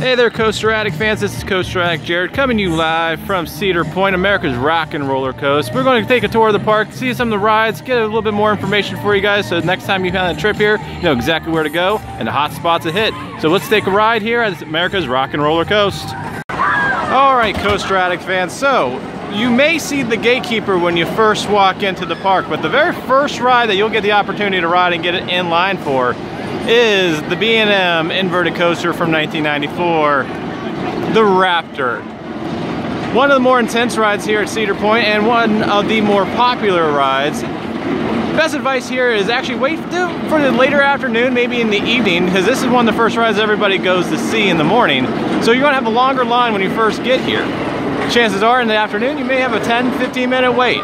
Hey there, Coaster Addict fans. This is Coaster Addict Jarrod coming to you live from Cedar Point, America's rock and roller coaster. We're going to take a tour of the park, see some of the rides, get a little bit more information for you guys, so next time you have a trip here, you know exactly where to go and the hot spots to hit. So let's take a ride here at America's rock and roller coaster. All right, Coaster Addict fans. So you may see the Gatekeeper when you first walk into the park, but the very first ride that you'll get the opportunity to ride and get it in line for is the B&M inverted coaster from 1994, the Raptor. One of the more intense rides here at Cedar Point and one of the more popular rides. Best advice here is actually wait for the later afternoon, maybe in the evening, because this is one of the first rides everybody goes to see in the morning. So you're going to have a longer line when you first get here. Chances are in the afternoon you may have a 10-15 minute wait.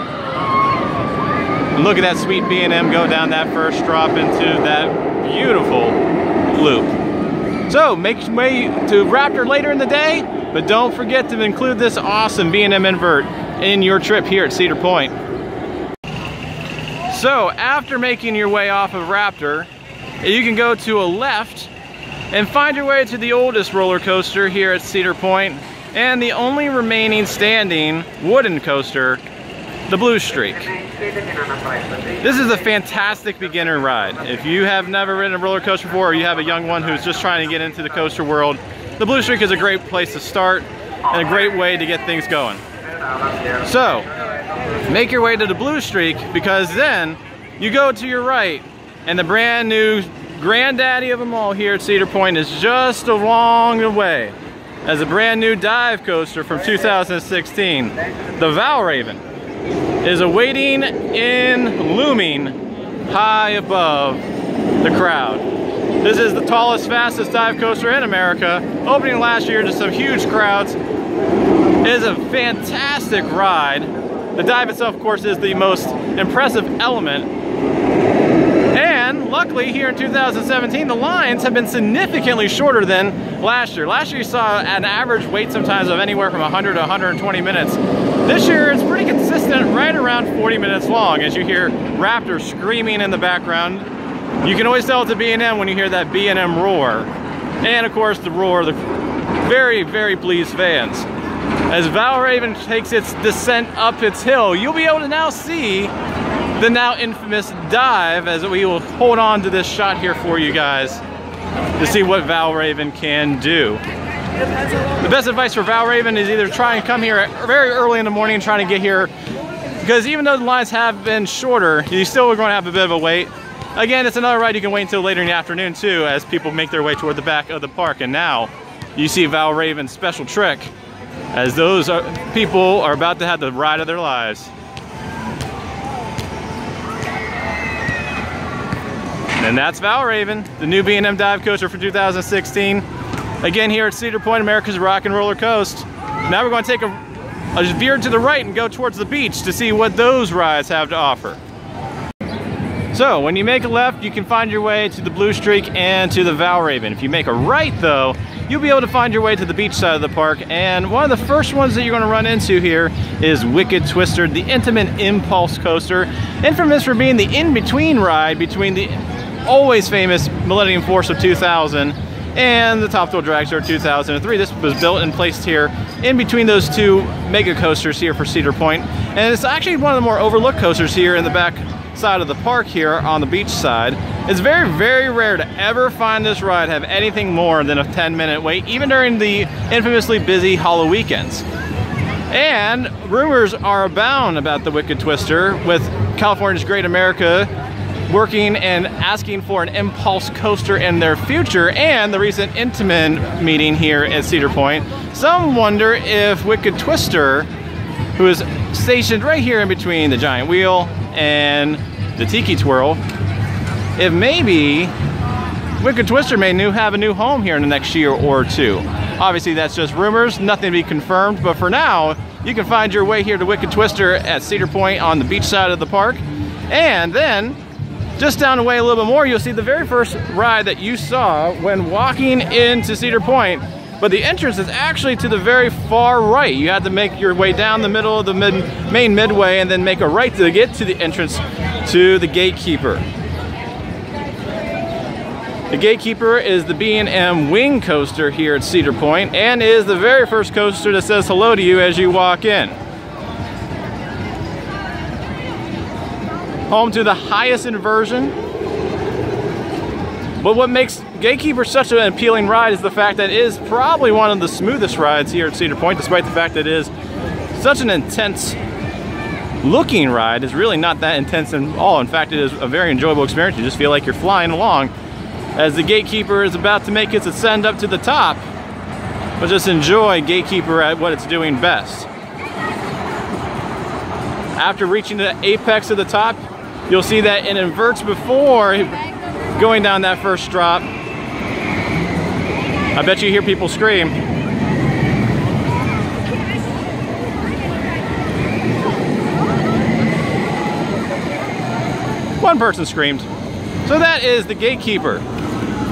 Look at that sweet B&M go down that first drop into that beautiful loop. So make your way to Raptor later in the day, but don't forget to include this awesome B&M invert in your trip here at Cedar Point. So after making your way off of Raptor, you can go to a left and find your way to the oldest roller coaster here at Cedar Point and the only remaining standing wooden coaster, the Blue Streak. This is a fantastic beginner ride. If you have never ridden a roller coaster before, or you have a young one who's just trying to get into the coaster world, the Blue Streak is a great place to start and a great way to get things going. So, make your way to the Blue Streak, because then you go to your right and the brand new granddaddy of them all here at Cedar Point is just along the way as a brand new dive coaster from 2016, the Val Raven, is awaiting in looming high above the crowd. This is the tallest, fastest dive coaster in America, opening last year to some huge crowds. It is a fantastic ride. The dive itself, of course, is the most impressive element. And luckily here in 2017, the lines have been significantly shorter than last year. Last year you saw an average wait sometimes of anywhere from 100 to 120 minutes. This year it's pretty consistent, right around 40 minutes long, as you hear Raptor screaming in the background. You can always tell it's a B&M when you hear that B&M roar. And of course the roar of the very, very pleased fans. As Val Raven takes its descent up its hill, you'll be able to now see the now infamous dive, as we will hold on to this shot here for you guys to see what Val Raven can do. The best advice for Val Raven is either try and come here very early in the morning and try to get here, because even though the lines have been shorter, you still are going to have a bit of a wait. Again, it's another ride you can wait until later in the afternoon too, as people make their way toward the back of the park. And now you see Val Raven's special trick, as those people are about to have the ride of their lives. And that's Val Raven, the new B&M dive coaster for 2016. Again, here at Cedar Point, America's rock and roller coaster. Now we're going to take a veer to the right and go towards the beach to see what those rides have to offer. So when you make a left, you can find your way to the Blue Streak and to the Val Raven. If you make a right though, you'll be able to find your way to the beach side of the park. And one of the first ones that you're going to run into here is Wicked Twister, the intimate impulse coaster. Infamous for being the in-between ride between the always famous Millennium Force of 2000 and the Top Thrill Dragster of 2003. This was built and placed here in between those two mega coasters here for Cedar Point. And it's actually one of the more overlooked coasters here in the back side of the park here on the beach side. It's very, very rare to ever find this ride have anything more than a 10-minute wait, even during the infamously busy Hollow weekends. And rumors are abound about the Wicked Twister, with California's Great America working and asking for an impulse coaster in their future, and the recent Intamin meeting here at Cedar Point. Some wonder if Wicked Twister, who is stationed right here in between the giant wheel and the Tiki Twirl, if maybe Wicked Twister may have a new home here in the next year or two. Obviously that's just rumors, nothing to be confirmed, but for now you can find your way here to Wicked Twister at Cedar Point on the beach side of the park. And then just down the way a little bit more, you'll see the very first ride that you saw when walking into Cedar Point, but the entrance is actually to the very far right. You had to make your way down the middle of the main midway and then make a right to get to the entrance to the Gatekeeper. The Gatekeeper is the B&M wing coaster here at Cedar Point and is the very first coaster that says hello to you as you walk in. Home to the highest inversion. But what makes Gatekeeper such an appealing ride is the fact that it is probably one of the smoothest rides here at Cedar Point, despite the fact that it is such an intense looking ride. It's really not that intense at all. In fact, it is a very enjoyable experience. You just feel like you're flying along as the Gatekeeper is about to make its ascend up to the top. But just enjoy Gatekeeper at what it's doing best. After reaching the apex of the top, you'll see that it inverts before going down that first drop. I bet you hear people scream. One person screamed. So that is the Gatekeeper.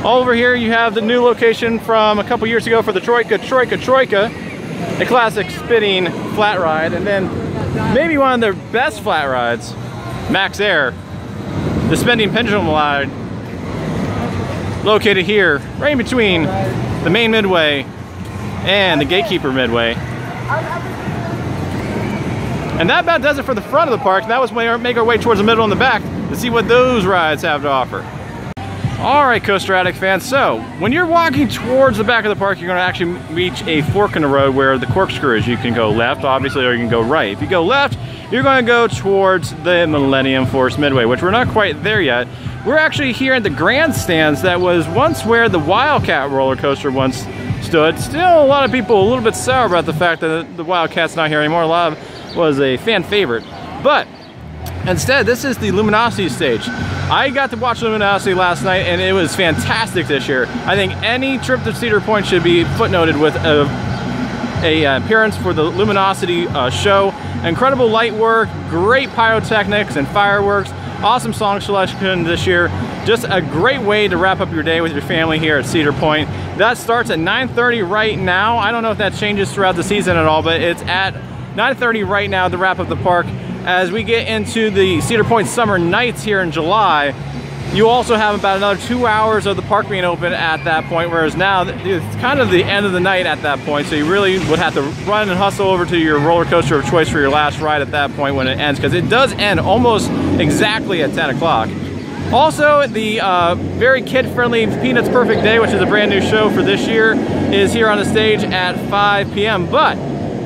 Over here you have the new location from a couple years ago for the Troika, a classic spinning flat ride, and then maybe one of their best flat rides, Max Air, the spinning pendulum ride, located here, right in between the main midway and the Gatekeeper midway. And that about does it for the front of the park. Now let's make our way towards the middle and the back to see what those rides have to offer. All right, Coaster Addict fans, so when you're walking towards the back of the park, you're going to actually reach a fork in the road where the Corkscrew is. You can go left, obviously, or you can go right. If you go left, you're going to go towards the Millennium Force Midway, which we're not quite there yet. We're actually here at the grandstands that was once where the Wildcat roller coaster once stood. Still, a lot of people a little bit sour about the fact that the Wildcat's not here anymore. A lot of it was a fan favorite. But instead, this is the Luminosity stage. I got to watch Luminosity last night and it was fantastic this year. I think any trip to Cedar Point should be footnoted with a appearance for the Luminosity show. Incredible light work, great pyrotechnics and fireworks, awesome song selection this year. Just a great way to wrap up your day with your family here at Cedar Point. That starts at 9:30 right now. I don't know if that changes throughout the season at all, but it's at 9:30 right now to wrap up the park. As we get into the Cedar Point Summer Nights here in July, you also have about another 2 hours of the park being open at that point, whereas now it's kind of the end of the night at that point, so you really would have to run and hustle over to your roller coaster of choice for your last ride at that point when it ends, because it does end almost exactly at 10 o'clock. Also, the very kid-friendly Peanuts Perfect Day, which is a brand new show for this year, is here on the stage at 5 p.m. But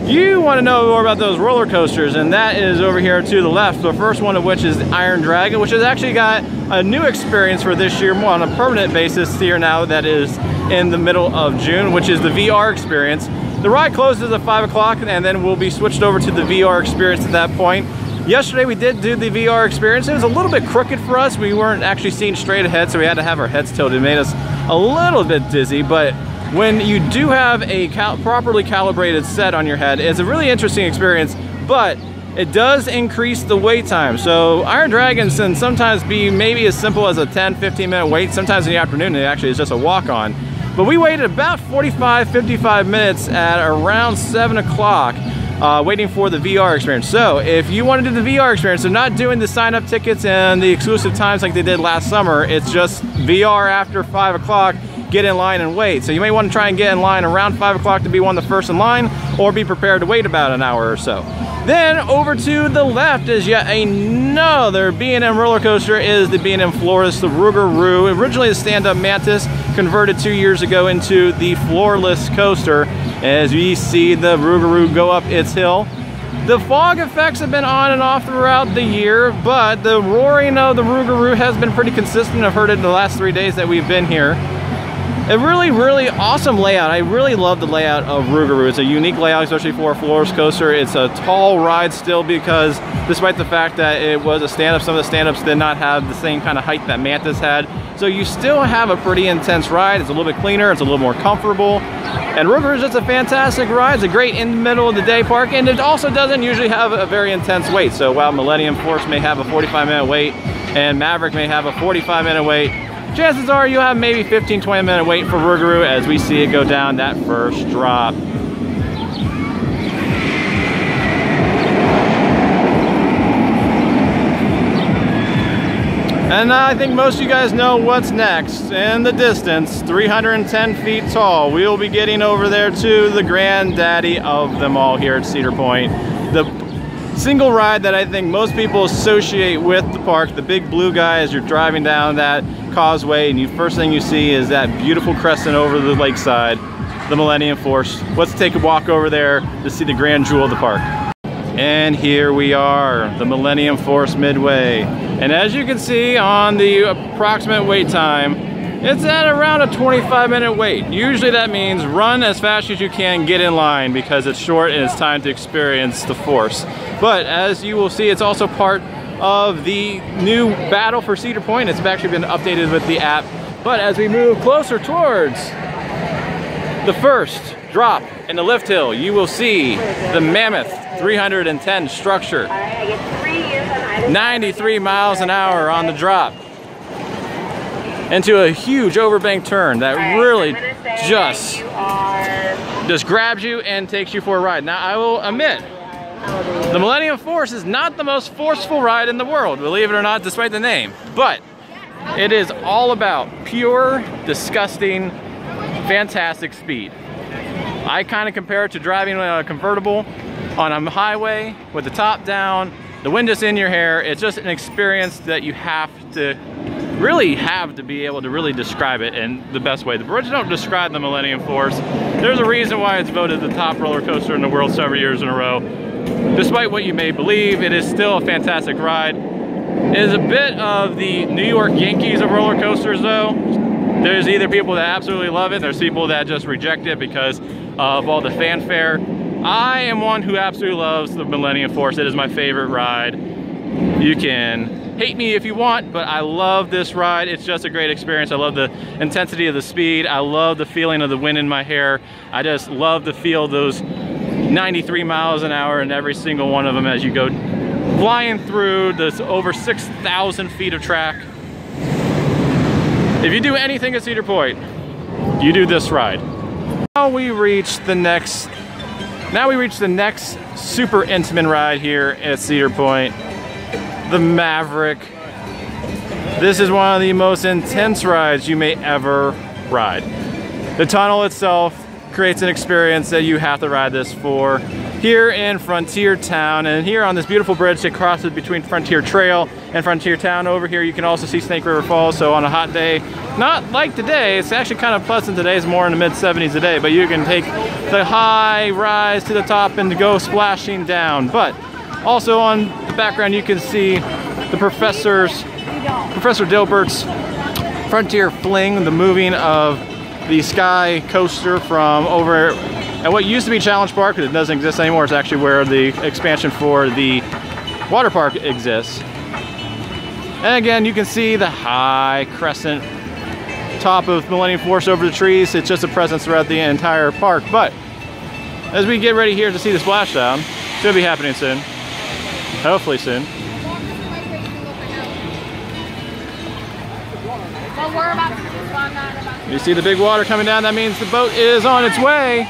you want to know more about those roller coasters, and that is over here to the left. The first one of which is Iron Dragon, which has actually got a new experience for this year, more on a permanent basis here now, that is in the middle of June, which is the VR experience. The ride closes at 5 o'clock and then we'll be switched over to the VR experience at that point. Yesterday we did do the VR experience. It was a little bit crooked for us. We weren't actually seeing straight ahead, so we had to have our heads tilted. It made us a little bit dizzy, but when you do have a properly calibrated set on your head, it's a really interesting experience, but it does increase the wait time. So Iron Dragons can sometimes be maybe as simple as a 10-15 minute wait. Sometimes in the afternoon it actually is just a walk-on. But we waited about 45-55 minutes at around 7 o'clock waiting for the VR experience. So if you want to do the VR experience, they're not doing the sign-up tickets and the exclusive times like they did last summer. It's just VR after 5 o'clock. Get in line and wait. So you may want to try and get in line around 5 o'clock to be one of the first in line, or be prepared to wait about an hour or so. Then over to the left is yet another B&M roller coaster, is the B&M Floorless, the Rougarou. Originally the stand-up Mantis, converted 2 years ago into the floorless coaster. As we see the Rougarou go up its hill. The fog effects have been on and off throughout the year, but the roaring of the Rougarou has been pretty consistent. I've heard it the last 3 days that we've been here. A really, really awesome layout. I really love the layout of Rougarou. It's a unique layout, especially for a floorless coaster. It's a tall ride still, because despite the fact that it was a stand-up, some of the stand-ups did not have the same kind of height that Mantis had. So you still have a pretty intense ride. It's a little bit cleaner, it's a little more comfortable. And Rougarou is just a fantastic ride. It's a great in the middle of the day park, and it also doesn't usually have a very intense wait. So while Millennium Force may have a 45-minute wait and Maverick may have a 45-minute wait, chances are you'll have maybe 15-20 minute wait for Rougarou as we see it go down that first drop. And I think most of you guys know what's next. In the distance, 310 feet tall, we'll be getting over there to the granddaddy of them all here at Cedar Point. The single ride that I think most people associate with the park, the big blue guy as you're driving down that causeway and first thing you see is that beautiful crescent over the lakeside, the Millennium Force. Let's take a walk over there to see the grand jewel of the park. And here we are, the Millennium Force midway. And as you can see on the approximate wait time, it's at around a 25-minute wait. Usually that means run as fast as you can, get in line because it's short and it's time to experience the Force. But as you will see, it's also part of the new battle for Cedar Point. It's actually been updated with the app. But as we move closer towards the first drop in the lift hill, you will see the Mammoth 310 structure. 93 miles an hour on the drop into a huge overbank turn that really just grabs you and takes you for a ride. Now I will admit, the Millennium Force is not the most forceful ride in the world, believe it or not, despite the name. But it is all about pure, disgusting, fantastic speed. I kind of compare it to driving a convertible on a highway with the top down, the wind is in your hair. It's just an experience that you really have to be able to really describe it in the best way. The words don't describe the Millennium Force. There's a reason why it's voted the top roller coaster in the world several years in a row. Despite what you may believe, it is still a fantastic ride. It is a bit of the New York Yankees of roller coasters though. There's either people that absolutely love it, there's people that just reject it because of all the fanfare. I am one who absolutely loves the Millennium Force. It is my favorite ride. You can hate me if you want, but I love this ride. It's just a great experience. I love the intensity of the speed. I love the feeling of the wind in my hair. I just love to feel those 93 miles an hour in every single one of them as you go flying through this over 6,000 feet of track. If you do anything at Cedar Point, you do this ride. Now we reach the next super intimate ride here at Cedar Point, the Maverick. This is one of the most intense rides you may ever ride. The tunnel itself creates an experience that you have to ride this for. Here in Frontier Town, and here on this beautiful bridge that crosses between Frontier Trail and Frontier Town, over here you can also see Snake River Falls. So on a hot day, not like today, it's actually kind of pleasant today, it's more in the mid-70s a day, but you can take the high rise to the top and go splashing down. But also on the background you can see the Professor Dilbert's Frontier Fling, the moving of the Sky Coaster from over at what used to be Challenge Park, because it doesn't exist anymore. It's actually where the expansion for the water park exists. And again, you can see the high crescent top of Millennium Force over the trees. It's just a presence throughout the entire park. But as we get ready here to see the splashdown, should be happening soon. Hopefully soon. You see the big water coming down, that means the boat is on its way.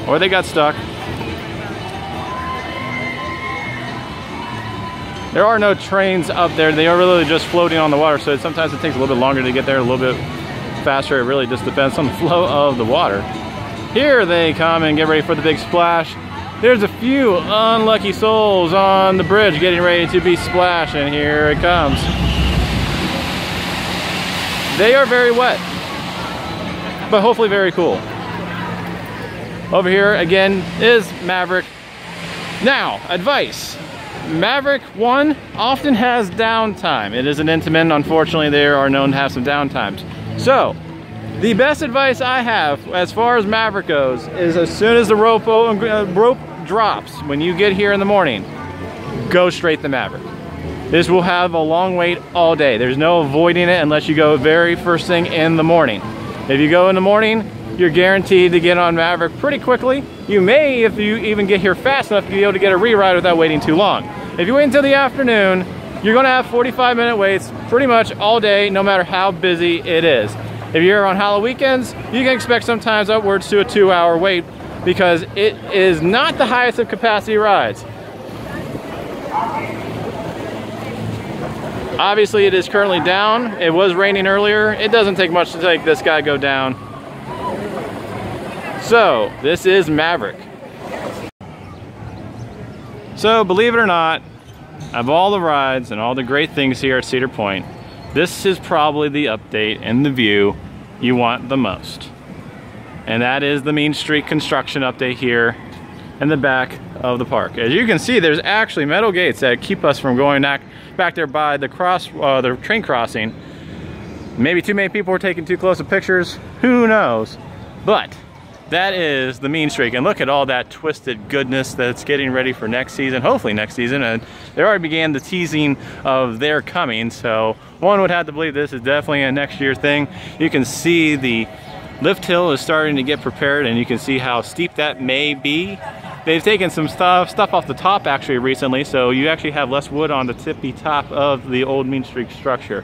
Or they got stuck. There are no trains up there. They are really just floating on the water, so sometimes it takes a little bit longer to get there, a little bit faster. It really just depends on the flow of the water. Here they come and get ready for the big splash. There's a few unlucky souls on the bridge getting ready to be splashed, and here it comes. They are very wet, but hopefully very cool. Over here again is Maverick. Now, advice. Maverick 1 often has downtime. It is an intimate, unfortunately they are known to have some downtimes. So, the best advice I have as far as Maverick goes is as soon as the rope drops, when you get here in the morning, go straight to Maverick. This will have a long wait all day. There's no avoiding it unless you go very first thing in the morning. If you go in the morning, you're guaranteed to get on Maverick pretty quickly. You may, if you even get here fast enough, be able to get a re-ride without waiting too long. If you wait until the afternoon, you're gonna have 45-minute waits pretty much all day, no matter how busy it is. If you're on holiday weekends, you can expect sometimes upwards to a 2-hour wait because it is not the highest of capacity rides. Obviously, it is currently down. It was raining earlier. It doesn't take much to make this guy go down. So, this is Maverick. So, believe it or not, of all the rides and all the great things here at Cedar Point, this is probably the update and the view you want the most. And that is the Mean Street construction update here in the back of the park. As you can see, there's actually metal gates that keep us from going back there by the the train crossing. Maybe too many people were taking too close of pictures, who knows? But that is the Mean Streak, and look at all that twisted goodness that's getting ready for next season, hopefully next season, and they already began the teasing of their coming, so one would have to believe this is definitely a next year thing. You can see the lift hill is starting to get prepared, and you can see how steep that may be. They've taken some stuff off the top actually recently, so you actually have less wood on the tippy top of the old Mean Streak structure.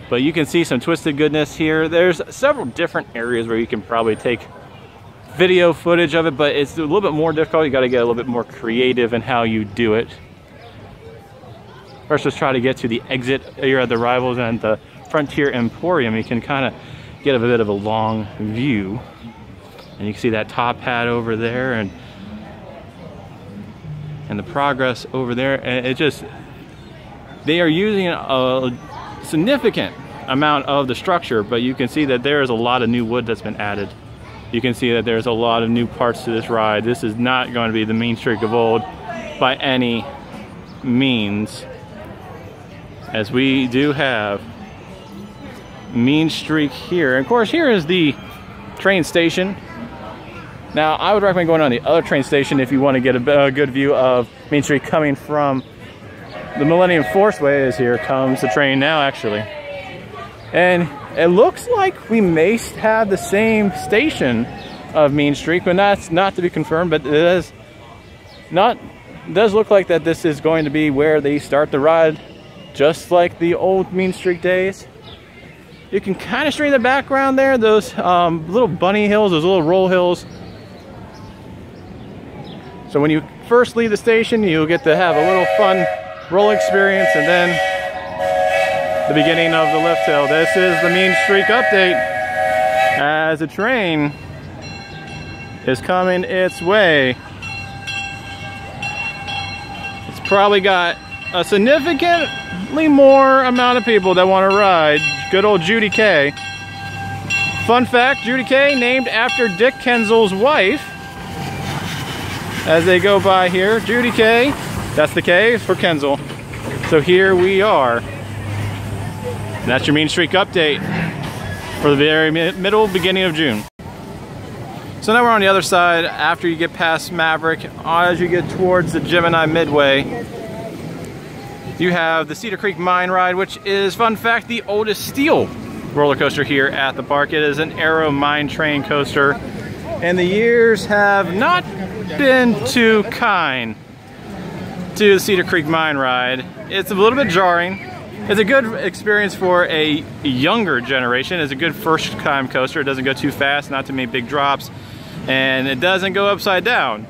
But you can see some twisted goodness here. There's several different areas where you can probably take video footage of it, but it's a little bit more difficult. You got to get a little bit more creative in how you do it. First, let's try to get to the exit here at the Rivals and the Frontier Emporium. You can kind of get a bit of a long view. And you can see that top hat over there and the progress over there. And it just, they are using a significant amount of the structure, but you can see that there is a lot of new wood that's been added. You can see that there's a lot of new parts to this ride. This is not going to be the Mean Streak of old by any means, as we do have Mean Streak here. And of course, here is the train station. Now, I would recommend going on the other train station if you want to get a good view of Mean Streak coming from the Millennium Force way. As here comes the train now, actually. And it looks like we may have the same station of Mean Streak, but that's not to be confirmed. But it does look like that this is going to be where they start the ride, just like the old Mean Streak days. You can kind of see in the background there, those little bunny hills, those little roll hills. So when you first leave the station, you'll get to have a little fun roll experience, and then the beginning of the lift hill. This is the Mean Streak update as the train is coming its way. It's probably got a significantly more amount of people that want to ride. Good old Judy K. Fun fact, Judy K named after Dick Kensel's wife. As they go by here, Judy K, that's the K for Kensel. So here we are. And that's your Mean Streak update for the very beginning of June. So now we're on the other side after you get past Maverick. As you get towards the Gemini Midway, you have the Cedar Creek Mine Ride, which is, fun fact, the oldest steel roller coaster here at the park. It is an Aero mine train coaster, and the years have not been too kind to the Cedar Creek Mine Ride. It's a little bit jarring. It's a good experience for a younger generation. It's a good first time coaster. It doesn't go too fast, not too many big drops, and it doesn't go upside down.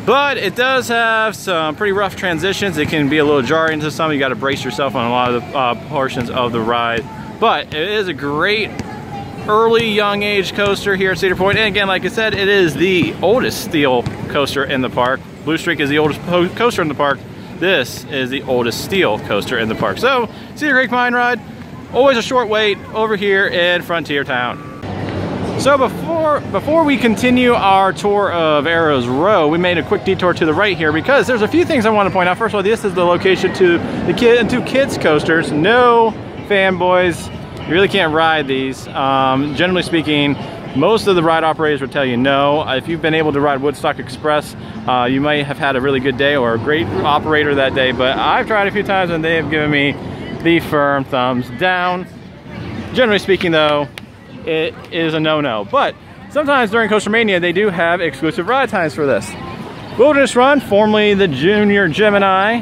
But it does have some pretty rough transitions. It can be a little jarring to some. You got to brace yourself on a lot of the portions of the ride. But it is a great early young age coaster here at Cedar Point. And again, like I said, it is the oldest steel coaster in the park. Blue Streak is the oldest coaster in the park. This is the oldest steel coaster in the park. So, Cedar Creek Mine Ride, always a short wait over here in Frontier Town. So before we continue our tour of Arrows Row, we made a quick detour to the right here because there's a few things I want to point out. First of all, this is the location to the two kids coasters. No fanboys, you really can't ride these. Generally speaking, most of the ride operators would tell you no. If you've been able to ride Woodstock Express, you might have had a really good day or a great operator that day, but I've tried a few times and they have given me the firm thumbs down. Generally speaking though, it is a no-no. But sometimes during Coaster Mania, they do have exclusive ride times for this. Wilderness Run, formerly the Junior Gemini,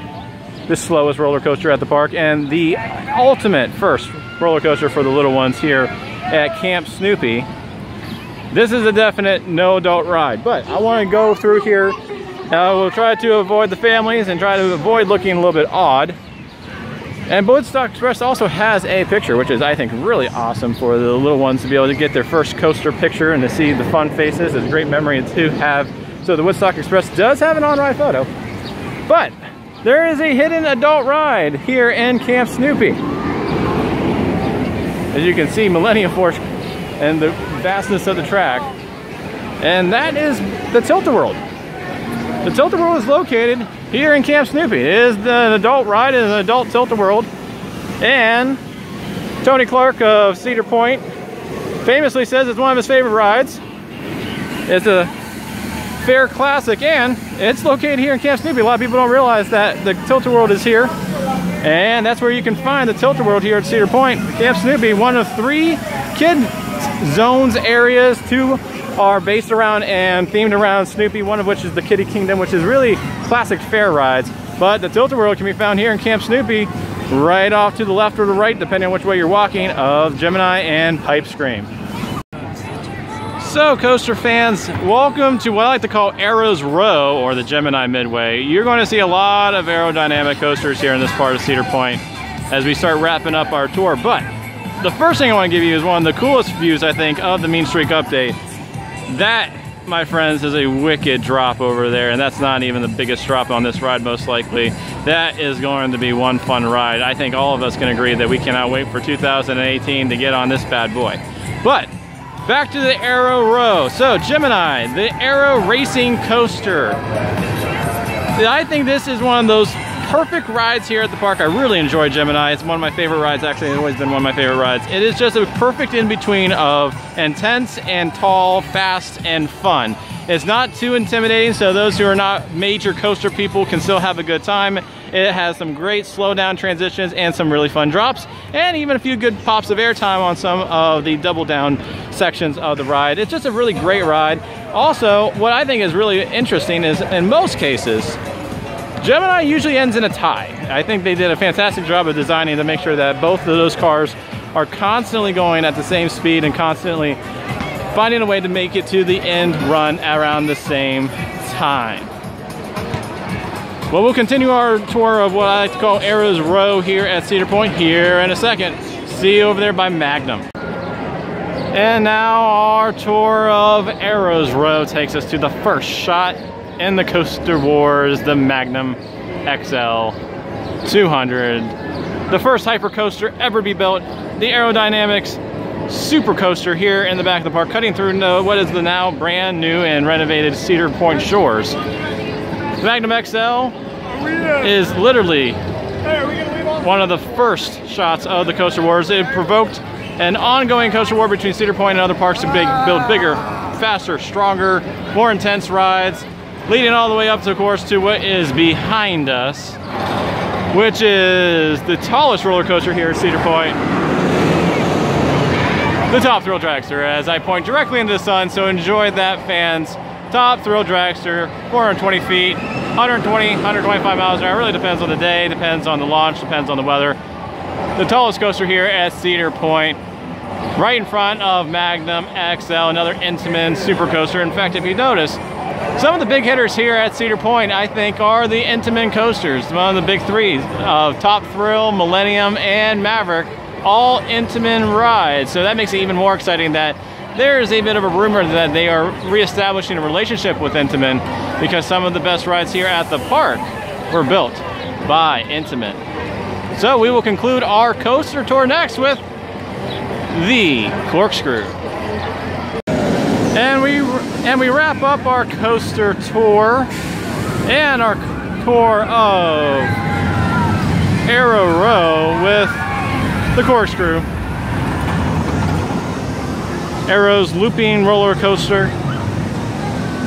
the slowest roller coaster at the park, and the ultimate first roller coaster for the little ones here at Camp Snoopy. This is a definite no adult ride, but I want to go through here. We'll try to avoid the families and try to avoid looking a little bit odd. And Woodstock Express also has a picture, which is, I think, really awesome for the little ones to be able to get their first coaster picture and to see the fun faces. It's a great memory to have. So the Woodstock Express does have an on-ride photo, but there is a hidden adult ride here in Camp Snoopy. As you can see, Millennium Force and the vastness of the track. And that is the Tilt-A-Whirl. The Tilt-A-Whirl is located here in Camp Snoopy. It is an adult ride, it is an adult Tilt-A-Whirl. And Tony Clark of Cedar Point famously says it's one of his favorite rides. It's a fair classic, and it's located here in Camp Snoopy. A lot of people don't realize that the Tilt-A-Whirl is here. And that's where you can find the Tilt-A-Whirl here at Cedar Point. Camp Snoopy, one of 3 kid zones areas. 2 are based around and themed around Snoopy, one of which is the Kiddie Kingdom, which is really classic fair rides. But the Tilt-A-Whirl can be found here in Camp Snoopy, right off to the left or the right, depending on which way you're walking, of Gemini and Pipe Scream. So, coaster fans, welcome to what I like to call Arrow's Row, or the Gemini Midway. You're going to see a lot of aerodynamic coasters here in this part of Cedar Point as we start wrapping up our tour. But the first thing I want to give you is one of the coolest views, I think, of the Mean Streak Update. That, my friends, is a wicked drop over there, and that's not even the biggest drop on this ride, most likely. That is going to be one fun ride. I think all of us can agree that we cannot wait for 2018 to get on this bad boy. But back to the Arrow Row. So, Gemini, the Arrow Racing Coaster. I think this is one of those perfect rides here at the park. I really enjoy Gemini. It's one of my favorite rides, actually. It's always been one of my favorite rides. It is just a perfect in-between of intense and tall, fast and fun. It's not too intimidating, so those who are not major coaster people can still have a good time. It has some great slow down transitions and some really fun drops, and even a few good pops of airtime on some of the double down sections of the ride. It's just a really great ride. Also, what I think is really interesting is, in most cases, Gemini usually ends in a tie. I think they did a fantastic job of designing to make sure that both of those cars are constantly going at the same speed and constantly finding a way to make it to the end run around the same time. Well, we'll continue our tour of what I like to call Arrow's Row here at Cedar Point here in a second. See you over there by Magnum. And now our tour of Arrow's Row takes us to the first shot in the Coaster Wars, the Magnum XL 200. The first hyper coaster ever to be built. The Aerodynamics Super Coaster here in the back of the park, cutting through what is the now brand new and renovated Cedar Point shores. The Magnum XL is literally one of the first shots of the Coaster Wars. It provoked an ongoing coaster war between Cedar Point and other parks to build bigger, faster, stronger, more intense rides, leading all the way up, of course, to what is behind us, which is the tallest roller coaster here at Cedar Point, the Top Thrill Dragster, as I point directly into the sun. So enjoy that, fans. Top Thrill Dragster, 420 feet, 120, 125 miles an hour. It really depends on the day, depends on the launch, depends on the weather. The tallest coaster here at Cedar Point, right in front of Magnum XL, another Intamin super coaster. In fact, if you notice, some of the big hitters here at Cedar Point, I think, are the Intamin coasters. One of the big 3 of Top Thrill, Millennium, and Maverick, all Intamin rides. So that makes it even more exciting that there's a bit of a rumor that they are reestablishing a relationship with Intamin, because some of the best rides here at the park were built by Intamin. So we will conclude our coaster tour next with the Corkscrew. And we wrap up our coaster tour and our tour of Arrow Row with the Corkscrew. Arrow's looping roller coaster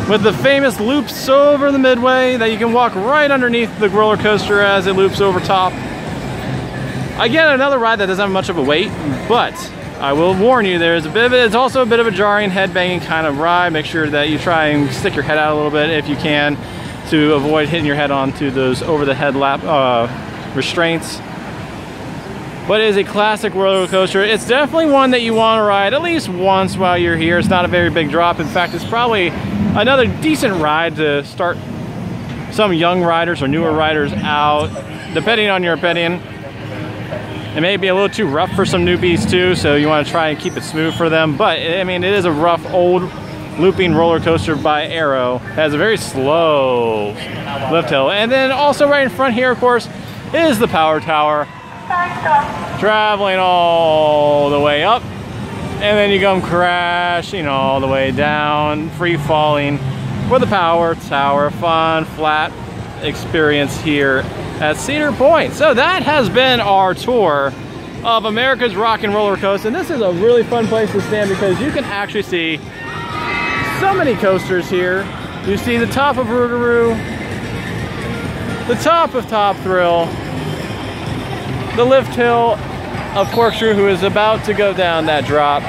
with the famous loops over the midway that you can walk right underneath the roller coaster as it loops over top. Again, another ride that doesn't have much of a weight, but I will warn you, it's also a bit of a jarring, head-banging kind of ride. Make sure that you try and stick your head out a little bit if you can, to avoid hitting your head onto those over-the-head restraints. But it is a classic roller coaster. It's definitely one that you want to ride at least once while you're here. It's not a very big drop. In fact, it's probably another decent ride to start some young riders or newer riders out, depending on your opinion. It may be a little too rough for some newbies too, so you want to try and keep it smooth for them. But I mean, it is a rough old looping roller coaster by Arrow. It has a very slow lift hill. And then also right in front here, of course, is the power tower. Traveling all the way up. And then you come crashing all the way down, free falling for the power tower. Fun, flat experience here at Cedar Point. So that has been our tour of America's Rock and Roller Coaster. And this is a really fun place to stand because you can actually see so many coasters here. You see the top of Rougarou, the top of Top Thrill, the lift hill of Corkscrew, who is about to go down that drop.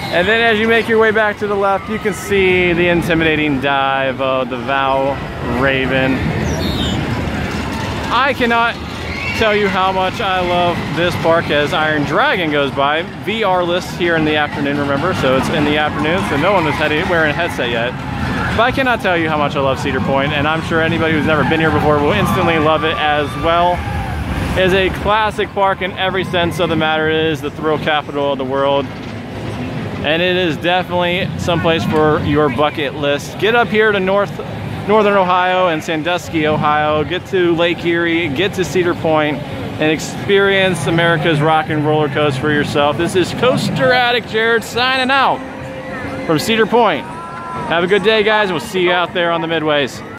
And then as you make your way back to the left, you can see the intimidating dive of the Val Raven. I cannot tell you how much I love this park as Iron Dragon goes by. VR-less here in the afternoon, remember? So it's in the afternoon, so no one was wearing a headset yet. But I cannot tell you how much I love Cedar Point, and I'm sure anybody who's never been here before will instantly love it as well. It is a classic park in every sense of the matter. It is the thrill capital of the world. And it is definitely someplace for your bucket list. Get up here to Northern Ohio and Sandusky, Ohio. Get to Lake Erie, get to Cedar Point, and experience America's Rock and Roller Coaster for yourself. This is Coaster Addict Jarrod signing out from Cedar Point. Have a good day, guys. We'll see you out there on the midways.